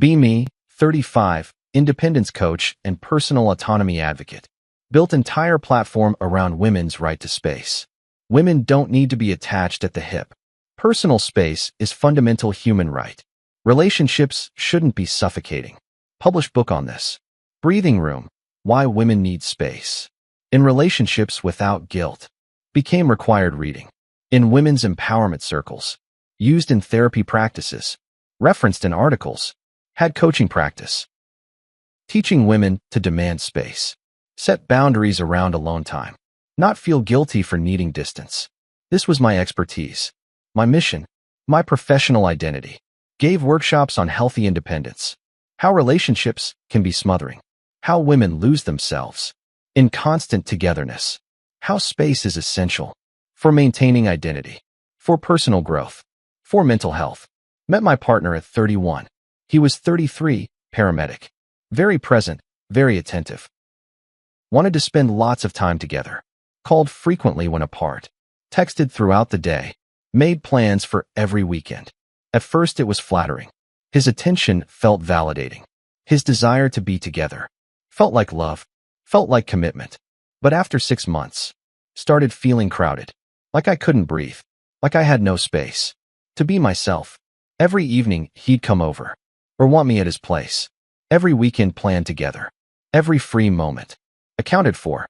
Be me, 35, independence coach and personal autonomy advocate. Built entire platform around women's right to space. Women don't need to be attached at the hip. Personal space is fundamental human right. Relationships shouldn't be suffocating. Published book on this. Breathing Room, Why Women Need Space. In Relationships Without Guilt. Became required reading. In women's empowerment circles. Used in therapy practices. Referenced in articles. Had coaching practice. Teaching women to demand space. Set boundaries around alone time. Not feel guilty for needing distance. This was my expertise. My mission. My professional identity. Gave workshops on healthy independence. How relationships can be smothering. How women lose themselves in constant togetherness. How space is essential for maintaining identity, for personal growth, for mental health. Met my partner at 31. He was 33, paramedic. Very present, very attentive. Wanted to spend lots of time together. Called frequently when apart. Texted throughout the day. Made plans for every weekend. At first it was flattering. His attention felt validating. His desire to be together felt like love, felt like commitment. But after 6 months, started feeling crowded. Like I couldn't breathe. Like I had no space to be myself. Every evening he'd come over or want me at his place. Every weekend planned together. Every free moment accounted for.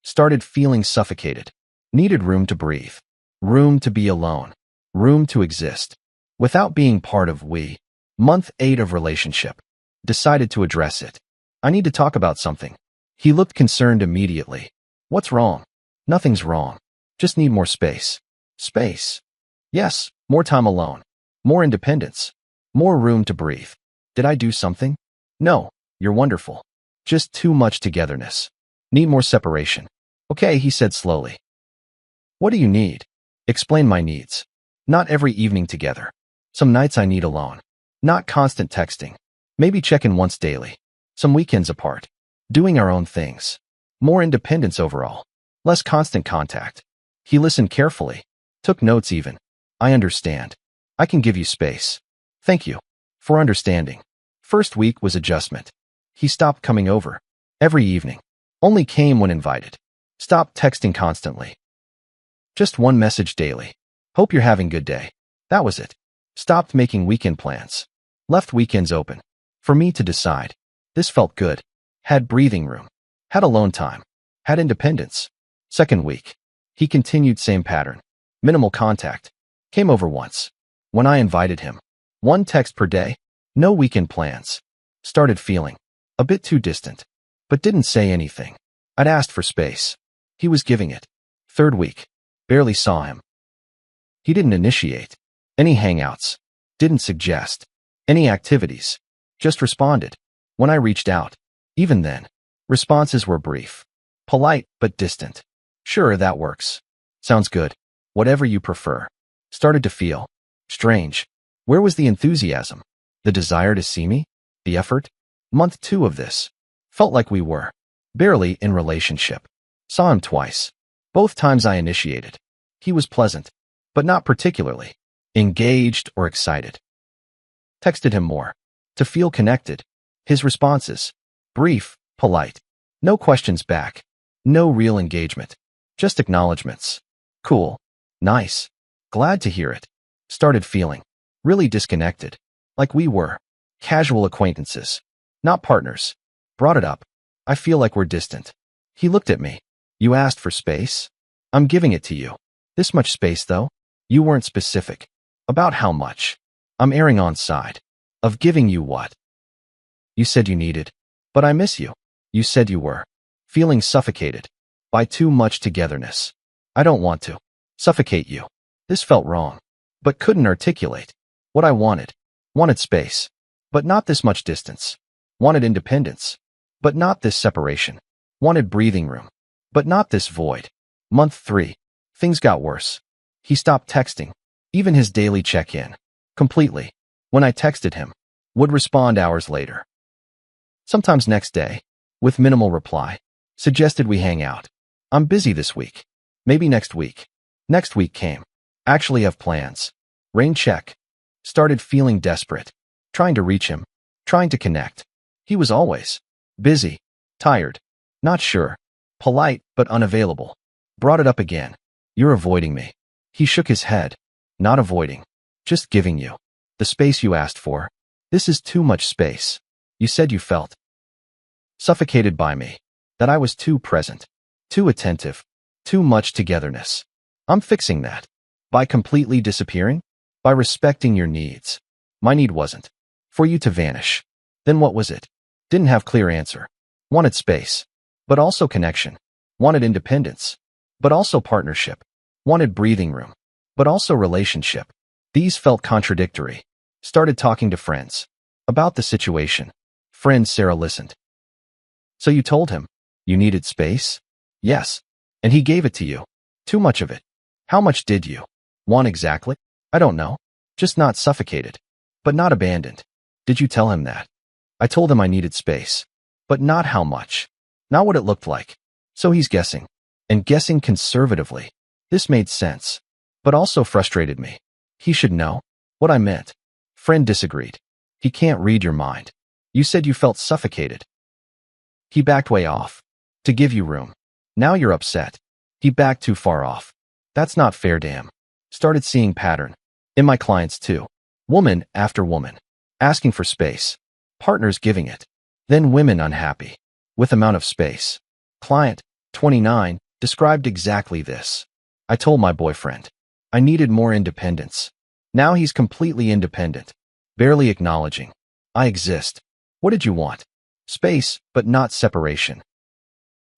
Started feeling suffocated. Needed room to breathe. Room to be alone. Room to exist. Without being part of we. Month 8 of relationship. Decided to address it. I need to talk about something. He looked concerned immediately. What's wrong? Nothing's wrong. Just need more space. Space. Yes, more time alone. More independence. More room to breathe. Did I do something? No, you're wonderful. Just too much togetherness. Need more separation. Okay, he said slowly. What do you need? Explain my needs. Not every evening together. Some nights I need alone. Not constant texting. Maybe check in once daily. Some weekends apart. Doing our own things. More independence overall. Less constant contact. He listened carefully. Took notes even. I understand. I can give you space. Thank you for understanding. First week was adjustment. He stopped coming over every evening. Only came when invited. Stopped texting constantly. Just one message daily. Hope you're having a good day. That was it. Stopped making weekend plans. Left weekends open. For me to decide. This felt good. Had breathing room. Had alone time. Had independence. Second week. He continued same pattern. Minimal contact. Came over once. When I invited him. One text per day. No weekend plans. Started feeling a bit too distant. But didn't say anything. I'd asked for space. He was giving it. Third week. Barely saw him. He didn't initiate any hangouts. Didn't suggest any activities. Just responded when I reached out. Even then, responses were brief. Polite, but distant. Sure, that works. Sounds good. Whatever you prefer. Started to feel strange. Where was the enthusiasm? The desire to see me? The effort? Month 2 of this. Felt like we were barely in relationship. Saw him twice. Both times I initiated. He was pleasant, but not particularly engaged or excited. Texted him more to feel connected. His responses, brief, polite. No questions back. No real engagement. Just acknowledgments. Cool. Nice. Glad to hear it. Started feeling really disconnected. Like we were casual acquaintances, not partners. Brought it up. I feel like we're distant. He looked at me. You asked for space? I'm giving it to you. This much space, though? You weren't specific. About how much? I'm erring on side of giving you what? You said you needed. But I miss you. You said you were feeling suffocated by too much togetherness. I don't want to suffocate you. This felt wrong, but couldn't articulate what I wanted. Wanted space, but not this much distance. Wanted independence, but not this separation. Wanted breathing room, but not this void. Month 3. Things got worse. He stopped texting, even his daily check-in, completely. When I texted him, would respond hours later. Sometimes next day, with minimal reply. Suggested we hang out. I'm busy this week. Maybe next week. Next week came. Actually have plans. Rain check. Started feeling desperate. trying to reach him, trying to connect. He was always busy, tired, not sure, polite but unavailable. Brought it up again. You're avoiding me. He shook his head. Not avoiding. Just giving you the space you asked for. This is too much space. You said you felt suffocated by me, that I was too present, too attentive, too much togetherness. I'm fixing that. By completely disappearing? By respecting your needs. My need wasn't for you to vanish. Then what was it? Didn't have clear answer. Wanted space, but also connection. Wanted independence, but also partnership. Wanted breathing room, but also relationship. These felt contradictory. Started talking to friends about the situation. Friend Sarah listened. So you told him you needed space? Yes. And he gave it to you. Too much of it. How much did you want exactly? I don't know. Just not suffocated, but not abandoned. Did you tell him that? I told him I needed space, but not how much. Not what it looked like. So he's guessing, and guessing conservatively. This made sense, but also frustrated me. He should know what I meant. Friend disagreed. He can't read your mind. You said you felt suffocated. He backed way off to give you room. Now you're upset. He backed too far off. That's not fair, damn. Started seeing pattern in my clients too. Woman after woman asking for space. Partners giving it. Then women unhappy with amount of space. Client, 29, described exactly this. I told my boyfriend I needed more independence. Now he's completely independent, barely acknowledging I exist. What did you want? Space, but not separation.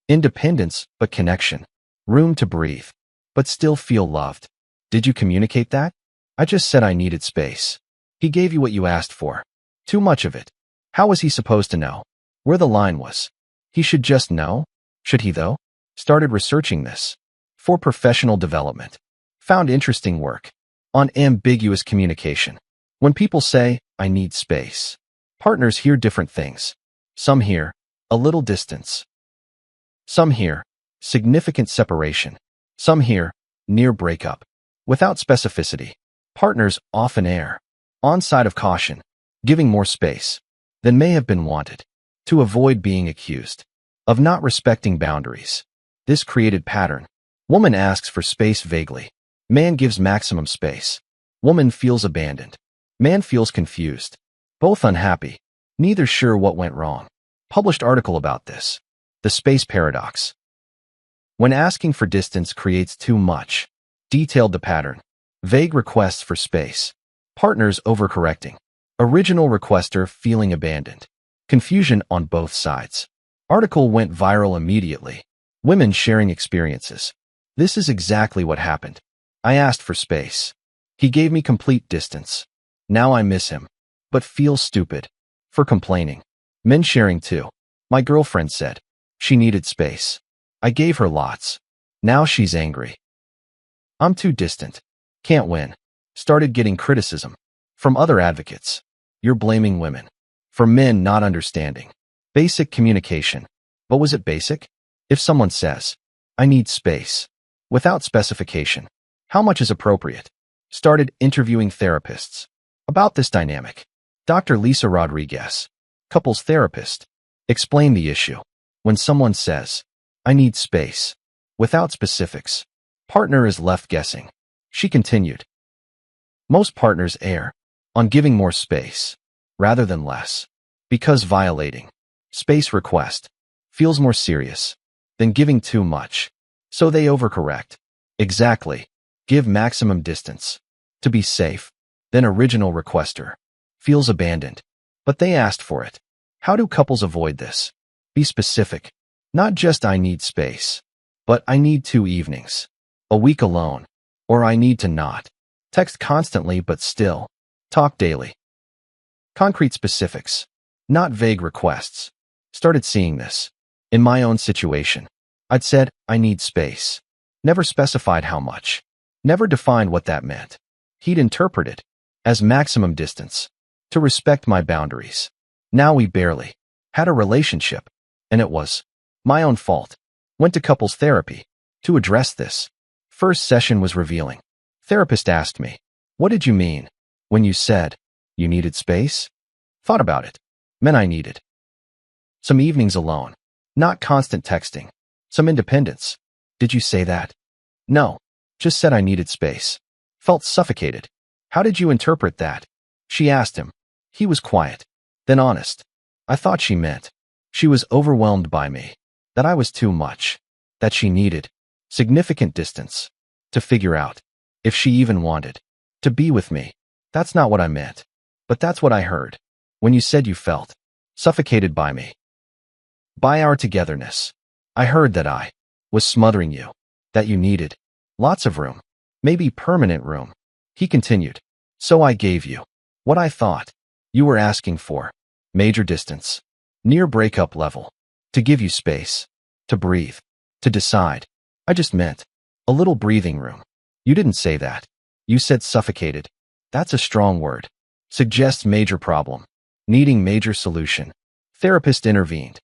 Independence, but connection. Room to breathe, but still feel loved. Did you communicate that? I just said I needed space. He gave you what you asked for. Too much of it. How was he supposed to know where the line was? He should just know. Should he though? Started researching this for professional development. Found interesting work on ambiguous communication. When people say, I need space, partners hear different things. Some hear a little distance. Some hear significant separation. Some hear near breakup. Without specificity, partners often err on side of caution, giving more space than may have been wanted to avoid being accused of not respecting boundaries. This created pattern. Woman asks for space vaguely. Man gives maximum space. Woman feels abandoned. Man feels confused. Both unhappy. Neither sure what went wrong. Published article about this. The space paradox. When asking for distance creates too much. Detailed the pattern. Vague requests for space. Partners overcorrecting. Original requester feeling abandoned. Confusion on both sides. Article went viral immediately. Women sharing experiences. This is exactly what happened. I asked for space. He gave me complete distance. Now I miss him, but feel stupid for complaining. Men sharing too. My girlfriend said she needed space. I gave her lots. Now she's angry. I'm too distant. Can't win. Started getting criticism from other advocates. You're blaming women for men not understanding basic communication. But was it basic? If someone says, I need space, without specification, how much is appropriate? Started interviewing therapists about this dynamic. Dr. Lisa Rodriguez, couples therapist, explained the issue. When someone says, I need space, without specifics, partner is left guessing. She continued, most partners err on giving more space rather than less, because violating space request feels more serious than giving too much. So they overcorrect. Exactly. Give maximum distance to be safe. Then original requester feels abandoned, but they asked for it. How do couples avoid this? Be specific. Not just I need space, but I need 2 evenings, a week alone, or I need to not text constantly but still talk daily. Concrete specifics, not vague requests. Started seeing this in my own situation. I'd said, I need space. Never specified how much. Never defined what that meant. He'd interpret it as maximum distance to respect my boundaries. Now we barely had a relationship, and it was my own fault. Went to couples therapy to address this. First session was revealing. Therapist asked me, what did you mean when you said you needed space? Thought about it. Men I needed. Some evenings alone. Not constant texting. Some independence. Did you say that? No. Just said I needed space. Felt suffocated. How did you interpret that? She asked him. He was quiet. Then honest. I thought she meant she was overwhelmed by me. That I was too much. That she needed significant distance to figure out if she even wanted to be with me. That's not what I meant. But that's what I heard when you said you felt suffocated by me. By our togetherness. I heard that I was smothering you. That you needed lots of room. Maybe permanent room. He continued. So I gave you what I thought you were asking for. Major distance. Near breakup level. To give you space. To breathe. To decide. I just meant a little breathing room. You didn't say that. You said suffocated. That's a strong word. Suggests major problem. Needing major solution. Therapist intervened.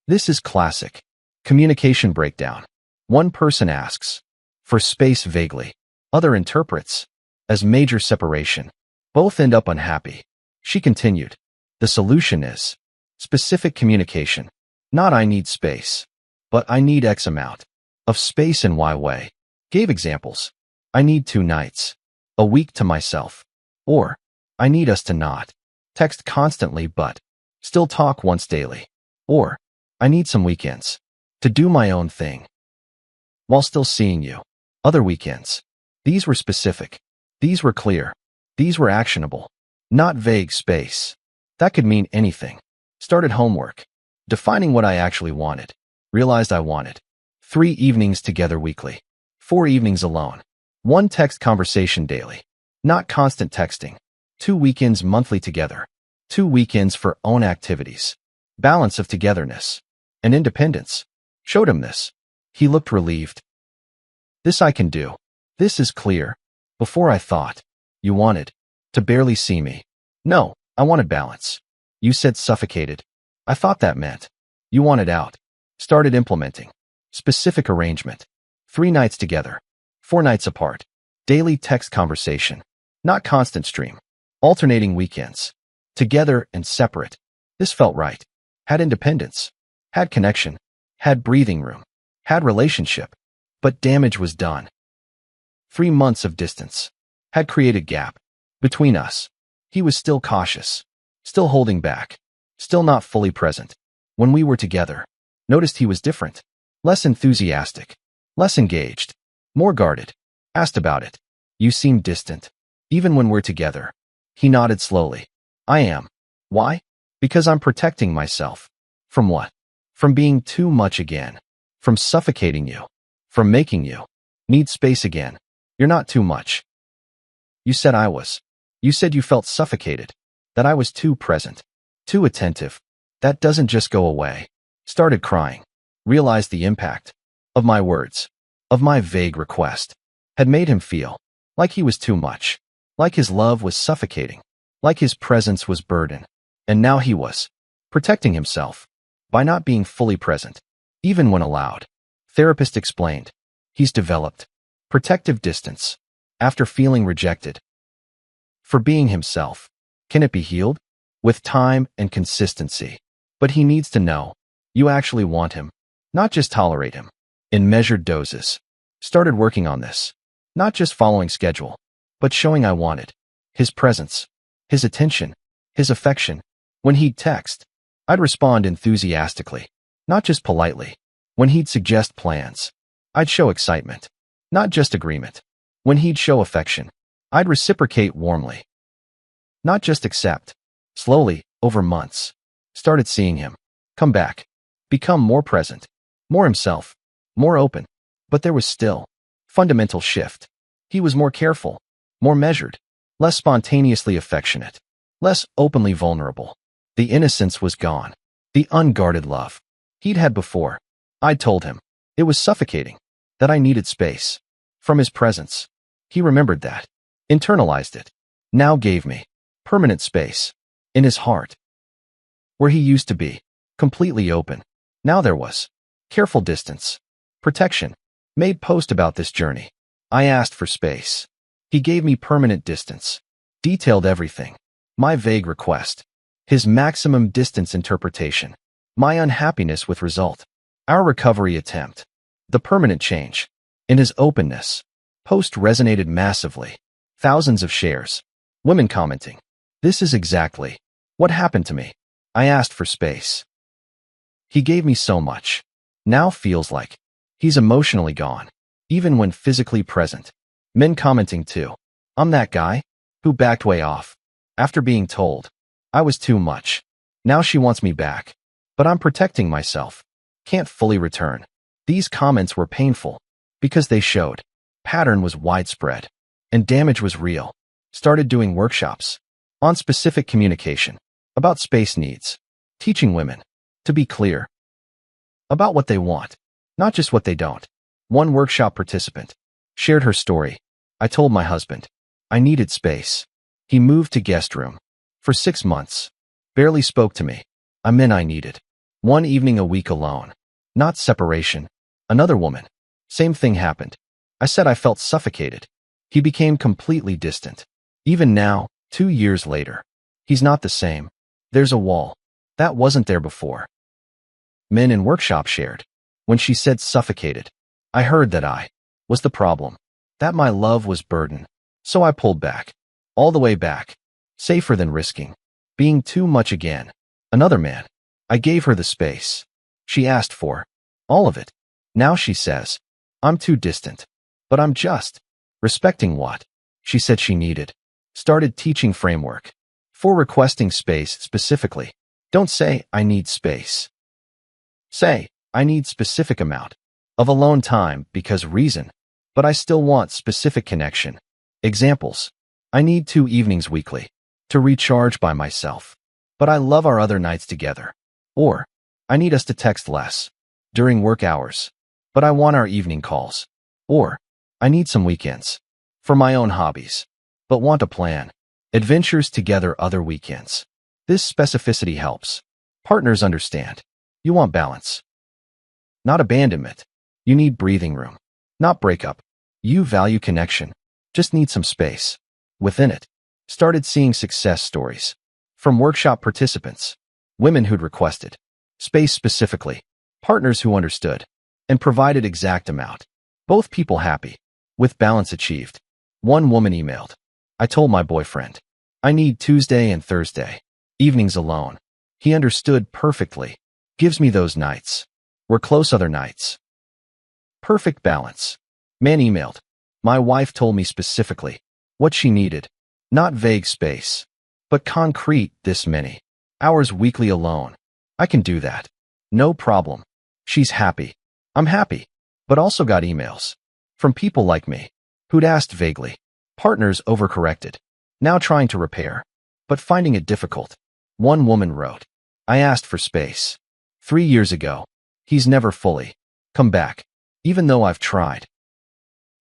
This is classic. Communication breakdown. One person asks for space vaguely. Other interprets as major separation. Both end up unhappy. She continued. The solution is specific communication. Not I need space, but I need X amount of space in Y way. Gave examples. I need 2 nights, a week to myself. Or, I need us to not text constantly but still talk once daily. Or, I need some weekends to do my own thing while still seeing you. Other weekends. These were specific. These were clear. These were actionable. Not vague space. That could mean anything. Started homework. Defining what I actually wanted. Realized I wanted 3 evenings together weekly. 4 evenings alone. 1 text conversation daily. Not constant texting. 2 weekends monthly together. 2 weekends for own activities. Balance of togetherness and independence. Showed him this. He looked relieved. This I can do. This is clear. Before I thought you wanted to barely see me. No, I wanted balance. You said suffocated. I thought that meant you wanted out. Started implementing specific arrangement. 3 nights together. 4 nights apart. Daily text conversation. Not constant stream. Alternating weekends. Together and separate. This felt right. Had independence. Had connection. Had breathing room. Had relationship. But damage was done. 3 months of distance. Had created gap between us. He was still cautious. Still holding back. Still not fully present. When we were together, noticed he was different. Less enthusiastic. Less engaged. More guarded. Asked about it. You seem distant. Even when we're together. He nodded slowly. I am. Why? Because I'm protecting myself. From what? From being too much again. From suffocating you. From making you need space again. You're not too much. You said I was. You said you felt suffocated. That I was too present. Too attentive. That doesn't just go away. Started crying. Realized the impact of my words. Of my vague request. Had made him feel like he was too much. Like his love was suffocating. Like his presence was burden. And now he was protecting himself by not being fully present, even when allowed. Therapist explained. He's developed protective distance after feeling rejected. For being himself. Can it be healed? With time and consistency. But he needs to know you actually want him, not just tolerate him. In measured doses. Started working on this. Not just following schedule, but showing I wanted his presence, his attention, his affection. When he'd text, I'd respond enthusiastically, not just politely. When he'd suggest plans, I'd show excitement, not just agreement. When he'd show affection, I'd reciprocate warmly, not just accept. Slowly, over months, started seeing him come back, become more present, more himself, more open. But there was still fundamental shift. He was more careful, more measured, less spontaneously affectionate, less openly vulnerable. The innocence was gone. The unguarded love he'd had before. I'd told him it was suffocating, that I needed space from his presence. He remembered that, internalized it, now gave me permanent space in his heart. Where he used to be completely open, now there was careful distance, protection. Made post about this journey. I asked for space. He gave me permanent distance. Detailed everything. My vague request. His maximum distance interpretation. My unhappiness with result. Our recovery attempt. The permanent change. In his openness. Post resonated massively. Thousands of shares. Women commenting. This is exactly what happened to me. I asked for space. He gave me so much. Now feels like he's emotionally gone, even when physically present. Men commenting too. I'm that guy who backed way off after being told I was too much. Now she wants me back, but I'm protecting myself. Can't fully return. These comments were painful because they showed pattern was widespread and damage was real. Started doing workshops on specific communication about space needs, teaching women to be clear about what they want, not just what they don't. One workshop participant shared her story. I told my husband I needed space. He moved to guest room for 6 months. Barely spoke to me. I needed one evening a week alone. Not separation. Another woman. Same thing happened. I said I felt suffocated. He became completely distant. Even now, 2 years later, he's not the same. There's a wall that wasn't there before. Men in workshop shared. When she said suffocated, I heard that I was the problem, that my love was burden. So I pulled back. All the way back. Safer than risking being too much again. Another man. I gave her the space she asked for. All of it. Now she says, I'm too distant. But I'm just respecting what she said she needed. Started teaching framework for requesting space specifically. Don't say, I need space. Say, I need specific amount of alone time because reason, but I still want specific connection. Examples. I need 2 evenings weekly to recharge by myself, but I love our other nights together. Or, I need us to text less during work hours, but I want our evening calls. Or, I need some weekends for my own hobbies, but want a plan. Adventures together other weekends. This specificity helps partners understand. You want balance, not abandonment. You need breathing room, not breakup. You value connection, just need some space. Within it, started seeing success stories from workshop participants, women who'd requested space specifically, partners who understood and provided exact amount. Both people happy, with balance achieved. One woman emailed, I told my boyfriend, I need Tuesday and Thursday evenings alone. He understood perfectly. Gives me those nights. We're close other nights. Perfect balance. Man emailed, my wife told me specifically what she needed. Not vague space, but concrete this many hours weekly alone. I can do that. No problem. She's happy. I'm happy. But also got emails from people like me who'd asked vaguely. Partners overcorrected. Now trying to repair, but finding it difficult. One woman wrote, I asked for space 3 years ago. He's never fully come back, even though I've tried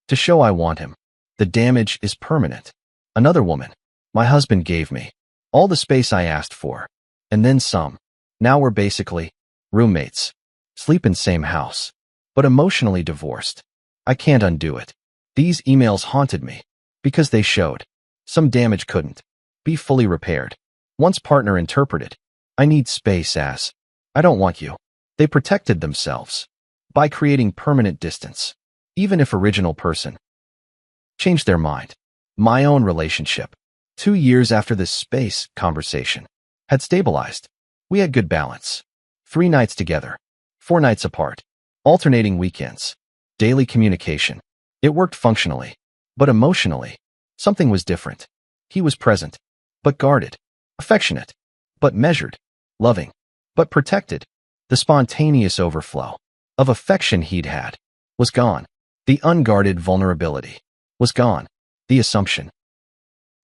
to show I want him. The damage is permanent. Another woman, my husband gave me all the space I asked for, and then some. Now we're basically roommates, sleep in same house, but emotionally divorced. I can't undo it. These emails haunted me because they showed some damage couldn't be fully repaired. Once partner interpreted, I need space as, I don't want you. They protected themselves by creating permanent distance, even if original person changed their mind. My own relationship, 2 years after this space conversation, had stabilized. We had good balance. 3 nights together, 4 nights apart, alternating weekends, daily communication. It worked functionally, but emotionally, something was different. He was present, but guarded, affectionate, but measured, loving, but protected. The spontaneous overflow of affection he'd had was gone. The unguarded vulnerability was gone. The assumption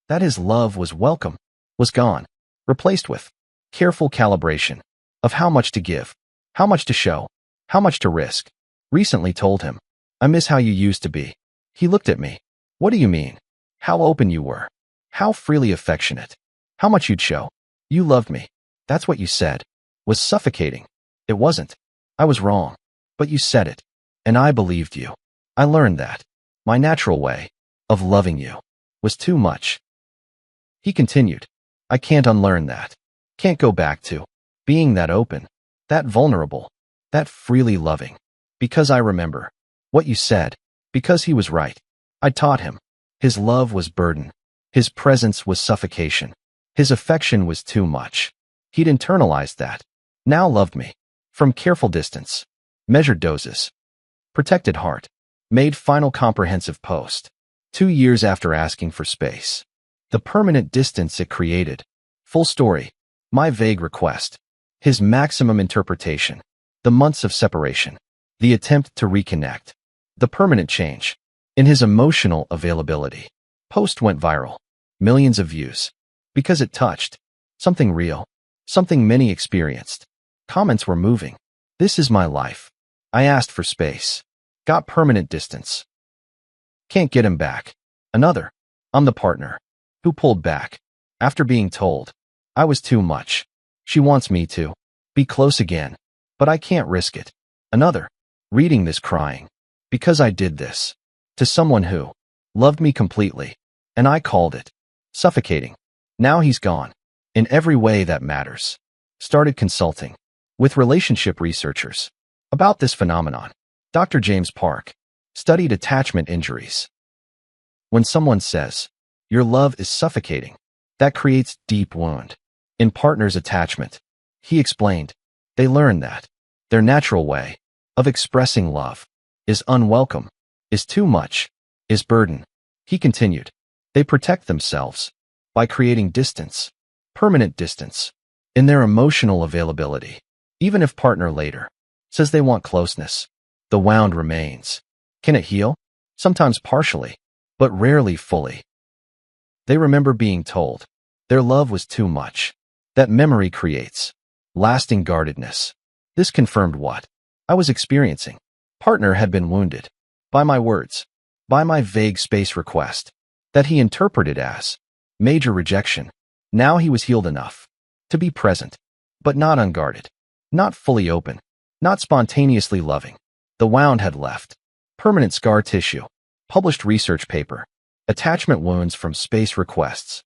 that his love was welcome was gone, replaced with careful calibration of how much to give, how much to show, how much to risk. Recently told him, I miss how you used to be. He looked at me. What do you mean? How open you were. How freely affectionate. How much you'd show. You loved me. That's what you said. Was suffocating. It wasn't. I was wrong. But you said it. And I believed you. I learned that my natural way of loving you was too much. He continued, I can't unlearn that. Can't go back to being that open, that vulnerable, that freely loving. Because I remember what you said, because he was right. I taught him. His love was burden. His presence was suffocation. His affection was too much. He'd internalized that. Now loved me. From careful distance. Measured doses. Protected heart. Made final comprehensive post. 2 years after asking for space. The permanent distance it created. Full story. My vague request. His maximum interpretation. The months of separation. The attempt to reconnect. The permanent change. In his emotional availability. Post went viral. Millions of views. Because it touched. Something real. Something many experienced. Comments were moving. This is my life. I asked for space. Got permanent distance. Can't get him back. Another. I'm the partner. Who pulled back. After being told. I was too much. She wants me to be close again. But I can't risk it. Another. Reading this crying. Because I did this. To someone who loved me completely. And I called it suffocating. Now he's gone. In every way that matters. Started consulting with relationship researchers about this phenomenon. Dr. James Park studied attachment injuries. When someone says, your love is suffocating, that creates deep wound in partner's attachment. He explained, they learn that their natural way of expressing love is unwelcome, is too much, is burden. He continued, they protect themselves by creating distance, permanent distance, in their emotional availability. Even if partner later says they want closeness, the wound remains. Can it heal? Sometimes partially, but rarely fully. They remember being told their love was too much. That memory creates lasting guardedness. This confirmed what I was experiencing. Partner had been wounded by my words, by my vague space request that he interpreted as major rejection. Now he was healed enough to be present, but not unguarded, not fully open, not spontaneously loving. The wound had left. Permanent scar tissue. Published research paper. Attachment wounds from space requests.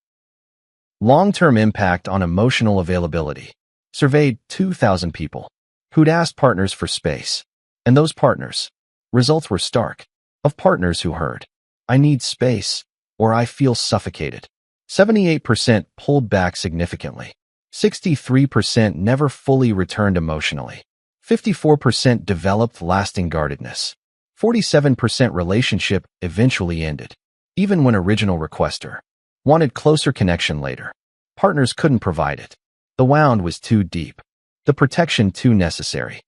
Long-term impact on emotional availability. Surveyed 2,000 people who'd asked partners for space. And those partners. Results were stark. Of partners who heard, I need space, or I feel suffocated. 78% pulled back significantly. 63% never fully returned emotionally. 54% developed lasting guardedness. 47% relationship eventually ended. Even when original requester wanted closer connection later, partners couldn't provide it. The wound was too deep. The protection too necessary.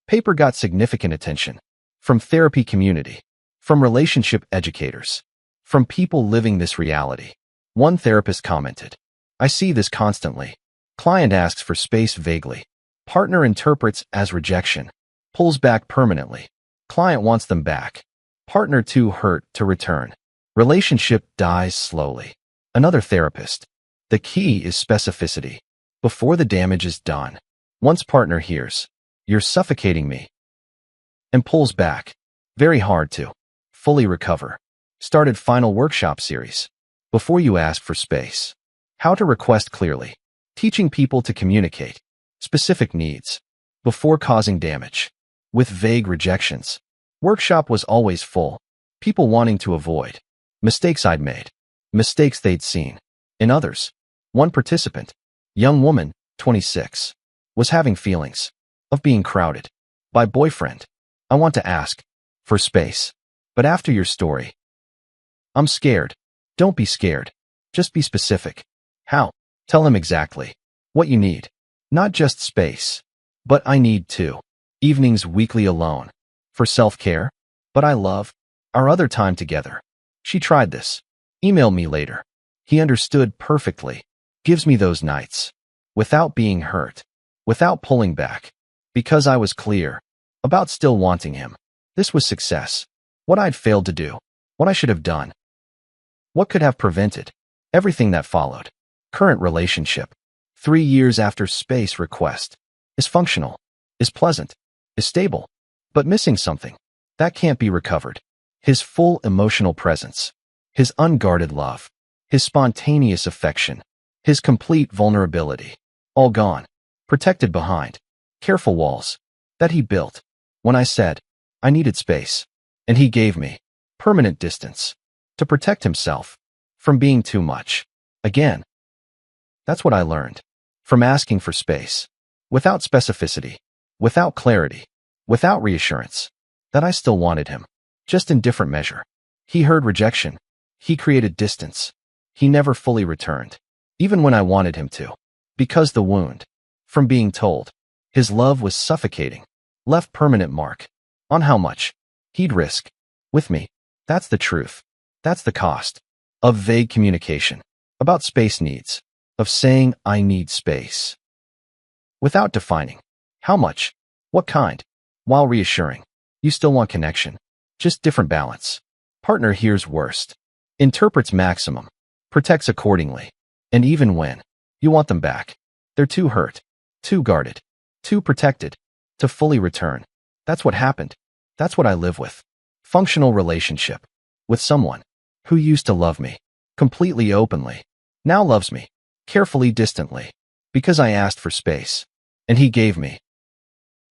Paper got significant attention. From therapy community. From relationship educators. From people living this reality. One therapist commented, I see this constantly. Client asks for space vaguely. Partner interprets as rejection. Pulls back permanently. Client wants them back. Partner too hurt to return. Relationship dies slowly. Another therapist. The key is specificity. Before the damage is done. Once partner hears, you're suffocating me, and pulls back. Very hard to fully recover. Started final workshop series. Before you ask for space. How to request clearly. Teaching people to communicate specific needs before causing damage. With vague rejections. Workshop was always full. People wanting to avoid mistakes I'd made. Mistakes they'd seen in others. One participant, young woman, 26, was having feelings of being crowded by boyfriend. I want to ask for space. But after your story, I'm scared. Don't be scared. Just be specific. How? Tell him exactly what you need. Not just space, but I need to. Evenings weekly alone. For self-care. But I love our other time together. She tried this. Email me later. He understood perfectly. Gives me those nights. Without being hurt. Without pulling back. Because I was clear about still wanting him. This was success. What I'd failed to do. What I should have done. What could have prevented everything that followed. Current relationship. 3 years after space request. Is functional. Is pleasant. Is stable. But missing something. That can't be recovered. His full emotional presence. His unguarded love. His spontaneous affection. His complete vulnerability. All gone. Protected behind careful walls that he built. When I said I needed space, and he gave me permanent distance to protect himself from being too much. Again, that's what I learned from asking for space without specificity, without clarity, without reassurance, that I still wanted him, just in different measure. He heard rejection. He created distance. He never fully returned, even when I wanted him to, because the wound from being told his love was suffocating left permanent mark on how much he'd risk with me. That's the truth. That's the cost of vague communication about space needs, of saying I need space without defining how much, what kind, while reassuring you still want connection, just different balance. Partner hears worst, interprets maximum, protects accordingly, and even when you want them back, they're too hurt, too guarded, too protected to fully return. That's what happened. That's what I live with. Functional relationship with someone who used to love me completely openly, now loves me carefully distantly, because I asked for space, and he gave me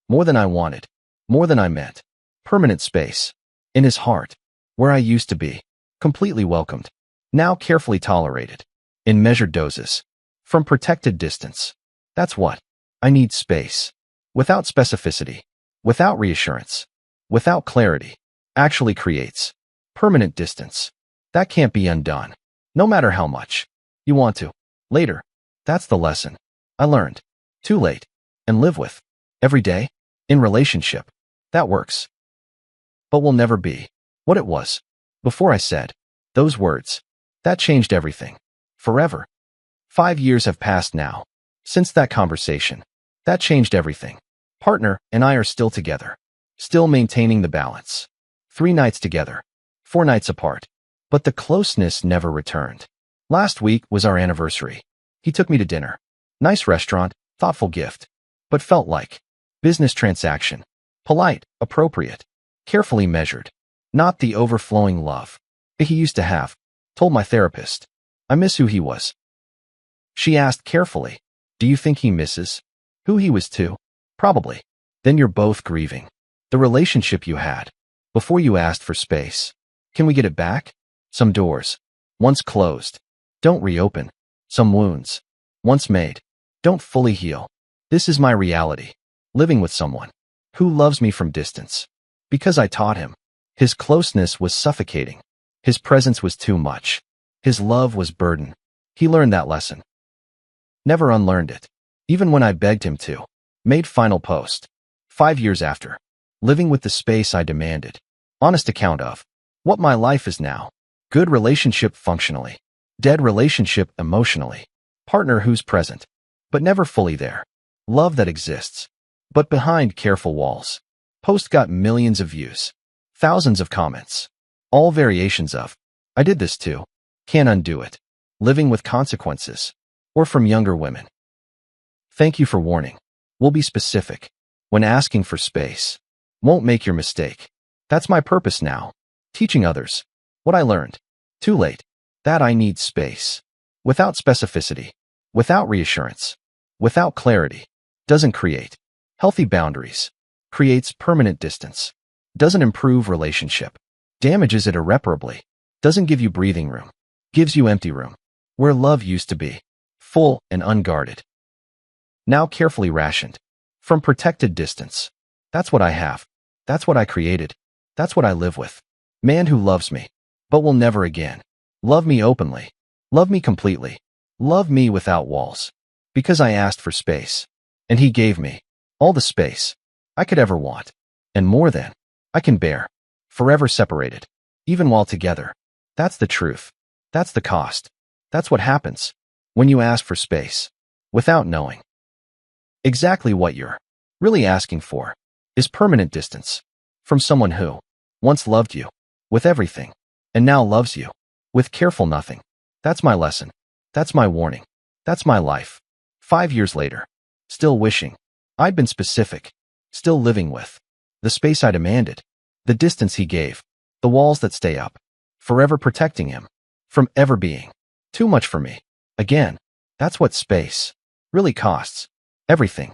more than I wanted, more than I meant, permanent space in his heart, where I used to be completely welcomed, now carefully tolerated in measured doses from protected distance. That's what I need. Space without specificity, without reassurance, without clarity, actually creates permanent distance that can't be undone, no matter how much you want to. Later, that's the lesson I learned too late and live with every day in relationship. That works, but will never be what it was before I said those words. That changed everything forever. 5 years have passed now since that conversation. That changed everything. Partner and I are still together, still maintaining the balance. 3 nights together, 4 nights apart, but the closeness never returned. Last week was our anniversary. He took me to dinner. Nice restaurant, thoughtful gift, but felt like business transaction. Polite, appropriate, carefully measured, not the overflowing love he used to have. Told my therapist, I miss who he was. She asked carefully, do you think he misses who he was too? Probably. Then you're both grieving the relationship you had before you asked for space. Can we get it back? Some doors, once closed, don't reopen. Some wounds, once made, don't fully heal. This is my reality, living with someone who loves me from distance, because I taught him. His closeness was suffocating. His presence was too much. His love was burden. He learned that lesson. Never unlearned it. Even when I begged him to. Made final post. 5 years after. Living with the space I demanded. Honest account of what my life is now. Good relationship functionally. Dead relationship emotionally. Partner who's present, but never fully there. Love that exists, but behind careful walls. Post got millions of views. Thousands of comments. All variations of, I did this too. Can't undo it. Living with consequences. Or from younger women. Thank you for warning. We'll be specific. When asking for space. Won't make your mistake. That's my purpose now. Teaching others. What I learned. Too late. That I need space. Without specificity. Without reassurance. Without clarity. Doesn't create healthy boundaries. Creates permanent distance. Doesn't improve relationship. Damages it irreparably. Doesn't give you breathing room. Gives you empty room. Where love used to be. Full and unguarded. Now carefully rationed. From protected distance. That's what I have. That's what I created. That's what I live with. Man who loves me, but will never again. Love me openly. Love me completely. Love me without walls. Because I asked for space. And he gave me all the space I could ever want. And more than I can bear. Forever separated. Even while together. That's the truth. That's the cost. That's what happens when you ask for space without knowing exactly what you're really asking for is permanent distance from someone who once loved you with everything and now loves you with careful nothing. That's my lesson. That's my warning. That's my life. 5 years later, still wishing I'd been specific, still living with the space I demanded, the distance he gave, the walls that stay up, forever protecting him from ever being too much for me. Again, that's what space really costs everything.